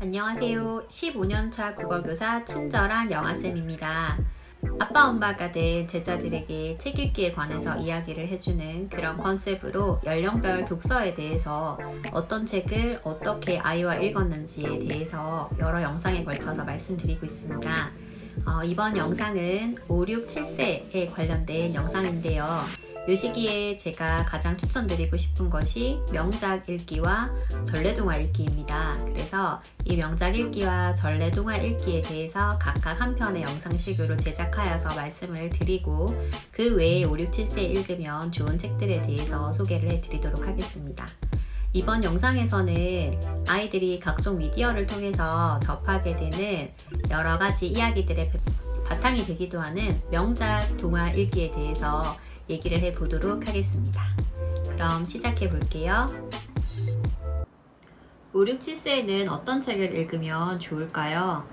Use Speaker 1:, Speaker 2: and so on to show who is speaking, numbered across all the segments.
Speaker 1: 안녕하세요. 15년차 국어교사 친절한 영아쌤입니다. 아빠 엄마가 된 제자들에게 책 읽기에 관해서 이야기를 해주는 그런 컨셉으로 연령별 독서에 대해서 어떤 책을 어떻게 아이와 읽었는지에 대해서 여러 영상에 걸쳐서 말씀드리고 있습니다. 이번 영상은 5, 6, 7세에 관련된 영상인데요. 이 시기에 제가 가장 추천드리고 싶은 것이 명작 읽기와 전래동화 읽기입니다. 그래서 이 명작 읽기와 전래동화 읽기에 대해서 각각 한 편의 영상식으로 제작하여서 말씀을 드리고 그 외에 5, 6, 7세 읽으면 좋은 책들에 대해서 소개를 해드리도록 하겠습니다. 이번 영상에서는 아이들이 각종 미디어를 통해서 접하게 되는 여러 가지 이야기들의 바탕이 되기도 하는 명작 동화 읽기에 대해서 얘기를 해보도록 하겠습니다. 그럼 시작해 볼게요. 5, 6, 7세에는 어떤 책을 읽으면 좋을까요?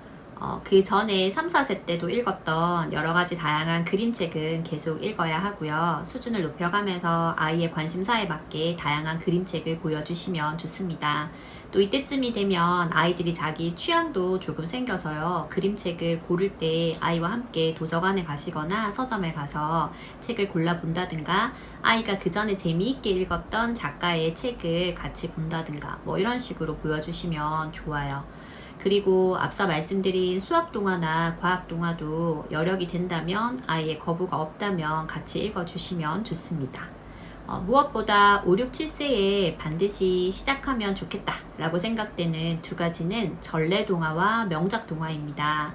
Speaker 1: 그 전에 3, 4세 때도 읽었던 여러 가지 다양한 그림책은 계속 읽어야 하고요. 수준을 높여가면서 아이의 관심사에 맞게 다양한 그림책을 보여주시면 좋습니다. 또 이때쯤이 되면 아이들이 자기 취향도 조금 생겨서요. 그림책을 고를 때 아이와 함께 도서관에 가시거나 서점에 가서 책을 골라본다든가 아이가 그 전에 재미있게 읽었던 작가의 책을 같이 본다든가 뭐 이런 식으로 보여주시면 좋아요. 그리고 앞서 말씀드린 수학 동화나 과학 동화도 여력이 된다면 아이의 거부가 없다면 같이 읽어주시면 좋습니다. 무엇보다 5, 6, 7세에 반드시 시작하면 좋겠다 라고 생각되는 두 가지는 전래동화와 명작동화입니다.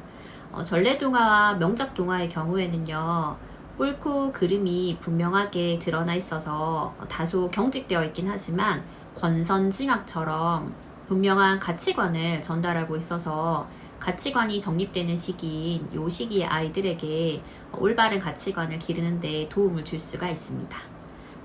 Speaker 1: 전래동화와 명작동화의 경우에는요, 옳고 그름이 분명하게 드러나 있어서 다소 경직되어 있긴 하지만 권선징악처럼 분명한 가치관을 전달하고 있어서 가치관이 정립되는 시기인 이 시기의 아이들에게 올바른 가치관을 기르는 데 도움을 줄 수가 있습니다.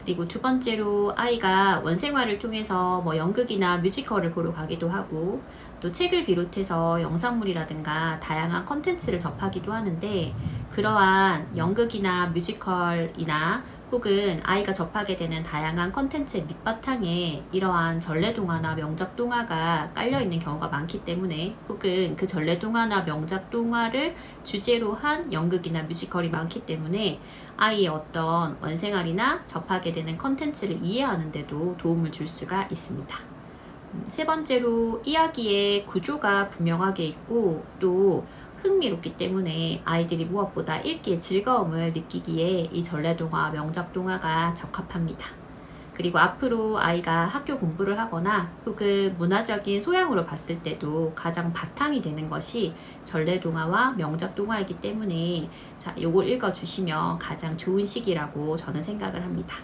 Speaker 1: 그리고 두 번째로 아이가 원생활을 통해서 연극이나 뮤지컬을 보러 가기도 하고 또 책을 비롯해서 영상물이라든가 다양한 컨텐츠를 접하기도 하는데 그러한 연극이나 뮤지컬이나 혹은 아이가 접하게 되는 다양한 컨텐츠의 밑바탕에 이러한 전래동화나 명작동화가 깔려있는 경우가 많기 때문에 혹은 그 전래동화나 명작동화를 주제로 한 연극이나 뮤지컬이 많기 때문에 아이의 어떤 원생활이나 접하게 되는 컨텐츠를 이해하는 데도 도움을 줄 수가 있습니다. 세 번째로 이야기의 구조가 분명하게 있고 또 흥미롭기 때문에 아이들이 무엇보다 읽기의 즐거움을 느끼기에 이 전래동화, 명작동화가 적합합니다. 그리고 앞으로 아이가 학교 공부를 하거나 혹은 문화적인 소양으로 봤을 때도 가장 바탕이 되는 것이 전래동화와 명작동화이기 때문에 요걸 읽어주시면 가장 좋은 시기라고 저는 생각을 합니다.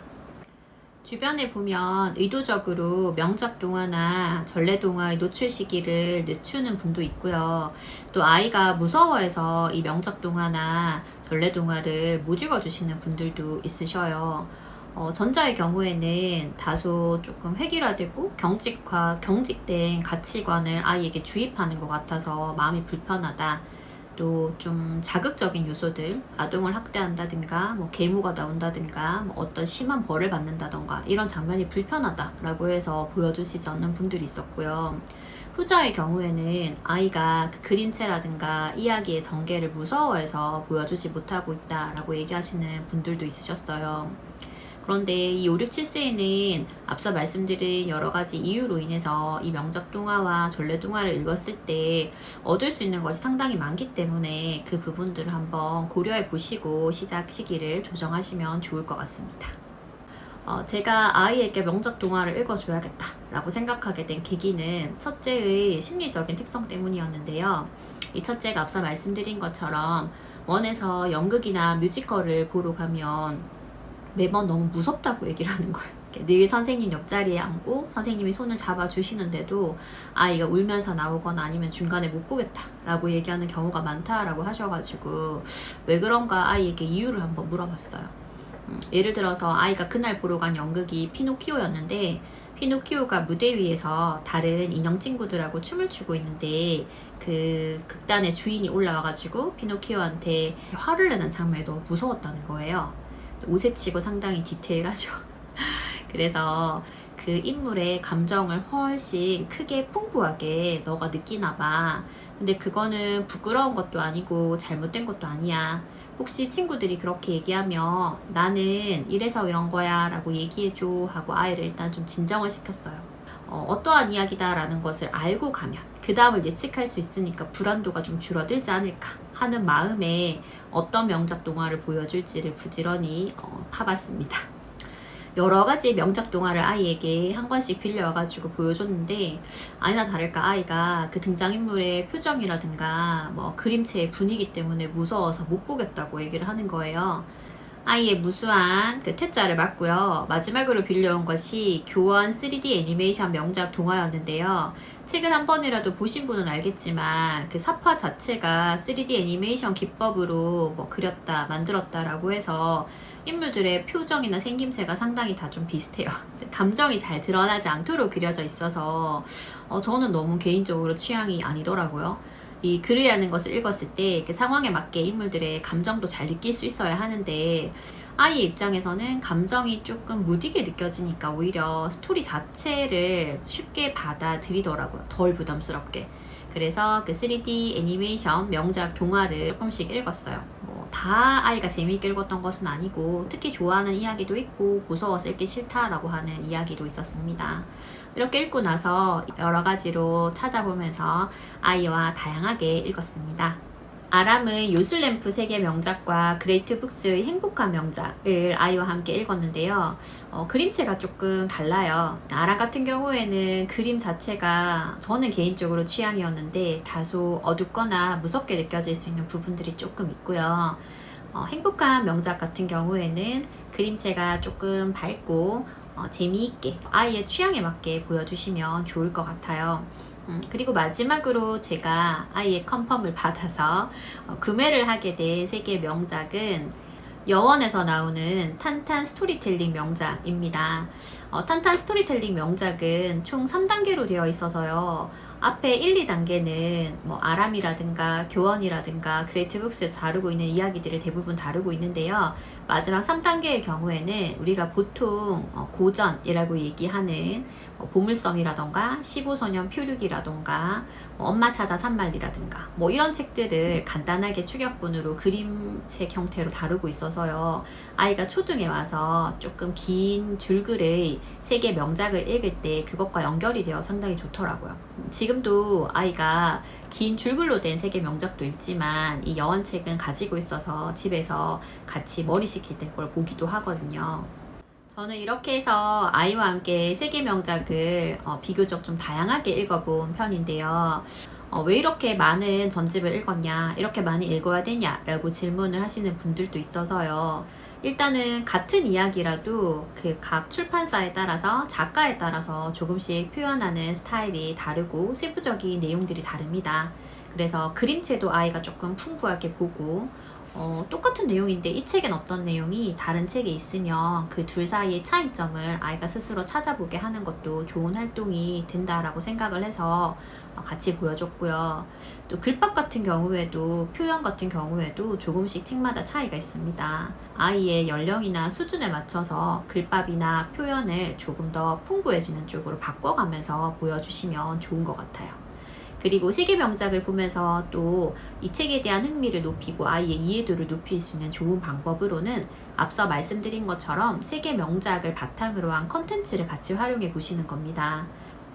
Speaker 1: 주변에 보면 의도적으로 명작동화나 전래동화의 노출 시기를 늦추는 분도 있고요. 또 아이가 무서워해서 이 명작동화나 전래동화를 못 읽어주시는 분들도 있으셔요. 전자의 경우에는 다소 조금 획일화되고 경직된 가치관을 아이에게 주입하는 것 같아서 마음이 불편하다. 또 좀 자극적인 요소들, 아동을 학대한다든가 계모가 나온다든가 어떤 심한 벌을 받는다던가 이런 장면이 불편하다라고 해서 보여주시지 않는 분들이 있었고요. 후자의 경우에는 아이가 그 그림체라든가 이야기의 전개를 무서워해서 보여주지 못하고 있다라고 얘기하시는 분들도 있으셨어요. 그런데 이 5, 6, 7세에는 앞서 말씀드린 여러 가지 이유로 인해서 이 명작동화와 전래동화를 읽었을 때 얻을 수 있는 것이 상당히 많기 때문에 그 부분들을 한번 고려해 보시고 시작 시기를 조정하시면 좋을 것 같습니다. 제가 아이에게 명작동화를 읽어줘야겠다 라고 생각하게 된 계기는 첫째의 심리적인 특성 때문이었는데요. 이 첫째가 앞서 말씀드린 것처럼 원에서 연극이나 뮤지컬을 보러 가면 매번 너무 무섭다고 얘기를 하는 거예요. 늘 선생님 옆자리에 앉고 선생님이 손을 잡아주시는데도 아이가 울면서 나오거나 아니면 중간에 못 보겠다라고 얘기하는 경우가 많다라고 하셔가지고 왜 그런가 아이에게 이유를 한번 물어봤어요. 예를 들어서 아이가 그날 보러 간 연극이 피노키오였는데 피노키오가 무대 위에서 다른 인형 친구들하고 춤을 추고 있는데 그 극단의 주인이 올라와가지고 피노키오한테 화를 내는 장면이 너무 무서웠다는 거예요. 옷에 치고 상당히 디테일하죠. 그래서 그 인물의 감정을 훨씬 크게 풍부하게 너가 느끼나 봐. 근데 그거는 부끄러운 것도 아니고 잘못된 것도 아니야. 혹시 친구들이 그렇게 얘기하면 나는 이래서 이런 거야 라고 얘기해줘 하고 아이를 일단 좀 진정을 시켰어요. 어떠한 이야기다라는 것을 알고 가면 그 다음을 예측할 수 있으니까 불안도가 좀 줄어들지 않을까 하는 마음에 어떤 명작 동화를 보여줄지를 부지런히 파봤습니다. 여러 가지 명작 동화를 아이에게 한 권씩 빌려와가지고 보여줬는데 아니나 다를까 아이가 그 등장인물의 표정이라든가 뭐 그림체의 분위기 때문에 무서워서 못 보겠다고 얘기를 하는 거예요. 아이의 무수한 그 퇴짜를 맞고요. 마지막으로 빌려온 것이 교원 3D 애니메이션 명작 동화였는데요. 책을 한 번이라도 보신 분은 알겠지만 그 사파 자체가 3D 애니메이션 기법으로 뭐 그렸다 만들었다라고 해서 인물들의 표정이나 생김새가 상당히 다 좀 비슷해요. 감정이 잘 드러나지 않도록 그려져 있어서 저는 너무 개인적으로 취향이 아니더라고요. 이 글이라는 것을 읽었을 때 그 상황에 맞게 인물들의 감정도 잘 느낄 수 있어야 하는데 아이의 입장에서는 감정이 조금 무디게 느껴지니까 오히려 스토리 자체를 쉽게 받아들이더라고요. 덜 부담스럽게. 그래서 그 3D 애니메이션 명작 동화를 조금씩 읽었어요. 뭐 다 아이가 재미있게 읽었던 것은 아니고 특히 좋아하는 이야기도 있고 무서워서 읽기 싫다라고 하는 이야기도 있었습니다. 이렇게 읽고 나서 여러 가지로 찾아보면서 아이와 다양하게 읽었습니다. 아람의 요술램프 세계 명작과 그레이트 북스의 행복한 명작을 아이와 함께 읽었는데요. 그림체가 조금 달라요. 아람 같은 경우에는 그림 자체가 저는 개인적으로 취향이었는데 다소 어둡거나 무섭게 느껴질 수 있는 부분들이 조금 있고요. 행복한 명작 같은 경우에는 그림체가 조금 밝고 재미있게 아이의 취향에 맞게 보여주시면 좋을 것 같아요. 그리고 마지막으로 제가 아이의 컨펌을 받아서 구매를 하게 된 세계 명작은 여원에서 나오는 탄탄 스토리텔링 명작입니다. 탄탄 스토리텔링 명작은 총 3단계로 되어 있어서요. 앞에 1, 2단계는 뭐 아람이라든가 교원이라든가 그레이트 북스에서 다루고 있는 이야기들을 대부분 다루고 있는데요. 마지막 3단계의 경우에는 우리가 보통 고전이라고 얘기하는 보물섬이라던가 15소년 표류기라던가 엄마 찾아 산말리라든가 뭐 이런 책들을 간단하게 추격본으로 그림책 형태로 다루고 있어서요. 아이가 초등에 와서 조금 긴 줄글의 세계 명작을 읽을 때 그것과 연결이 되어 상당히 좋더라고요. 지금도 아이가 긴 줄글로 된 세계 명작도 읽지만 이 여원책은 가지고 있어서 집에서 같이 머리 식힐 때 그걸 보기도 하거든요. 저는 이렇게 해서 아이와 함께 세계 명작을 비교적 좀 다양하게 읽어본 편인데요. 왜 이렇게 많은 전집을 읽었냐, 이렇게 많이 읽어야 되냐 라고 질문을 하시는 분들도 있어서요. 일단은 같은 이야기라도 그 각 출판사에 따라서 작가에 따라서 조금씩 표현하는 스타일이 다르고 세부적인 내용들이 다릅니다. 그래서 그림체도 아이가 조금 풍부하게 보고 똑같은 내용인데 이 책엔 어떤 내용이 다른 책에 있으면 그 둘 사이의 차이점을 아이가 스스로 찾아보게 하는 것도 좋은 활동이 된다라고 생각을 해서 같이 보여줬고요. 또 글밥 같은 경우에도 표현 같은 경우에도 조금씩 책마다 차이가 있습니다. 아이의 연령이나 수준에 맞춰서 글밥이나 표현을 조금 더 풍부해지는 쪽으로 바꿔가면서 보여주시면 좋은 것 같아요. 그리고 세계 명작을 보면서 또 이 책에 대한 흥미를 높이고 아이의 이해도를 높일 수 있는 좋은 방법으로는 앞서 말씀드린 것처럼 세계 명작을 바탕으로 한 컨텐츠를 같이 활용해 보시는 겁니다.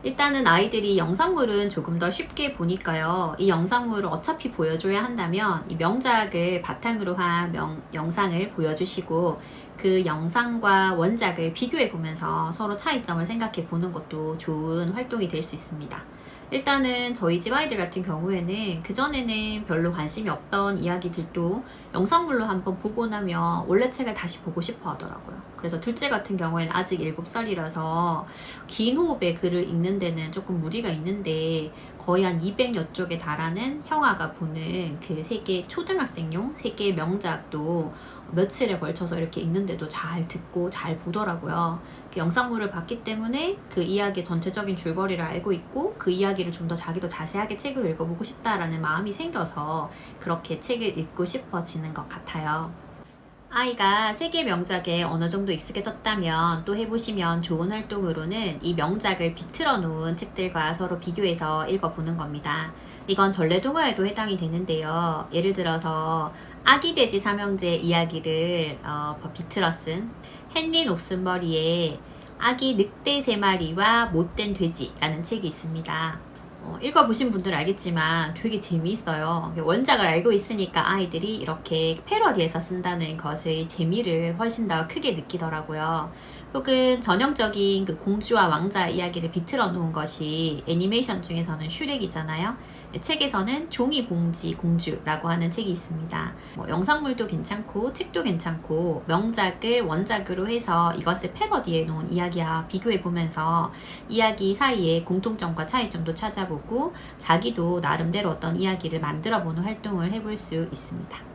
Speaker 1: 일단은 아이들이 영상물은 조금 더 쉽게 보니까요. 이 영상물을 어차피 보여줘야 한다면 이 명작을 바탕으로 한 영상을 보여주시고 그 영상과 원작을 비교해 보면서 서로 차이점을 생각해 보는 것도 좋은 활동이 될 수 있습니다. 일단은 저희 집 아이들 같은 경우에는 그전에는 별로 관심이 없던 이야기들도 영상물로 한번 보고 나면 원래 책을 다시 보고 싶어 하더라고요. 그래서 둘째 같은 경우에는 아직 7살이라서 긴 호흡의 글을 읽는 데는 조금 무리가 있는데 거의 한 200여 쪽에 달하는 형아가 보는 그 세계 초등학생용 세계 명작도 며칠에 걸쳐서 이렇게 읽는데도 잘 듣고 잘 보더라고요. 그 영상물을 봤기 때문에 그 이야기의 전체적인 줄거리를 알고 있고 그 이야기를 좀 더 자기도 자세하게 책을 읽어보고 싶다라는 마음이 생겨서 그렇게 책을 읽고 싶어지는 것 같아요. 아이가 세계 명작에 어느 정도 익숙해졌다면 또 해보시면 좋은 활동으로는 이 명작을 비틀어 놓은 책들과 서로 비교해서 읽어보는 겁니다. 이건 전래동화에도 해당이 되는데요. 예를 들어서 아기 돼지 삼형제 이야기를 비틀어 쓴 헨리 녹슨버리의 아기 늑대 3마리와 못된 돼지라는 책이 있습니다. 읽어보신 분들은 알겠지만 되게 재미있어요. 원작을 알고 있으니까 아이들이 이렇게 패러디해서 쓴다는 것의 재미를 훨씬 더 크게 느끼더라고요. 혹은 전형적인 그 공주와 왕자 이야기를 비틀어 놓은 것이 애니메이션 중에서는 슈렉이잖아요. 책에서는 종이봉지 공주라고 하는 책이 있습니다. 영상물도 괜찮고 책도 괜찮고 명작을 원작으로 해서 이것을 패러디해 놓은 이야기와 비교해 보면서 이야기 사이에 공통점과 차이점도 찾아보고 자기도 나름대로 어떤 이야기를 만들어 보는 활동을 해볼 수 있습니다.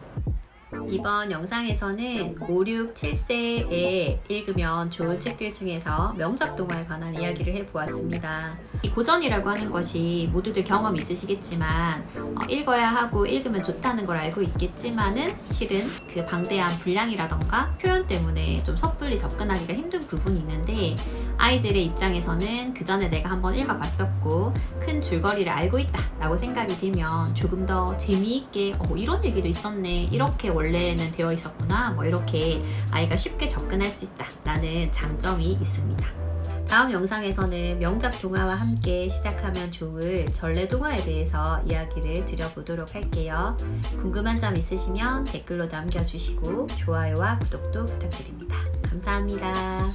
Speaker 1: 이번 영상에서는 5, 6, 7세에 읽으면 좋은 책들 중에서 명작 동화에 관한 이야기를 해보았습니다. 이 고전이라고 하는 것이 모두들 경험 있으시겠지만 읽어야 하고 읽으면 좋다는 걸 알고 있겠지만은 실은 그 방대한 분량이라던가 표현 때문에 좀 섣불리 접근하기가 힘든 부분이 있는데 아이들의 입장에서는 그 전에 내가 한번 읽어봤었고 큰 줄거리를 알고 있다 라고 생각이 되면 조금 더 재미있게 이런 얘기도 있었네, 이렇게 원래는 되어 있었구나, 이렇게 아이가 쉽게 접근할 수 있다 라는 장점이 있습니다. 다음 영상에서는 명작 동화와 함께 시작하면 좋을 전래동화에 대해서 이야기를 드려보도록 할게요. 궁금한 점 있으시면 댓글로 남겨주시고 좋아요와 구독도 부탁드립니다. 감사합니다.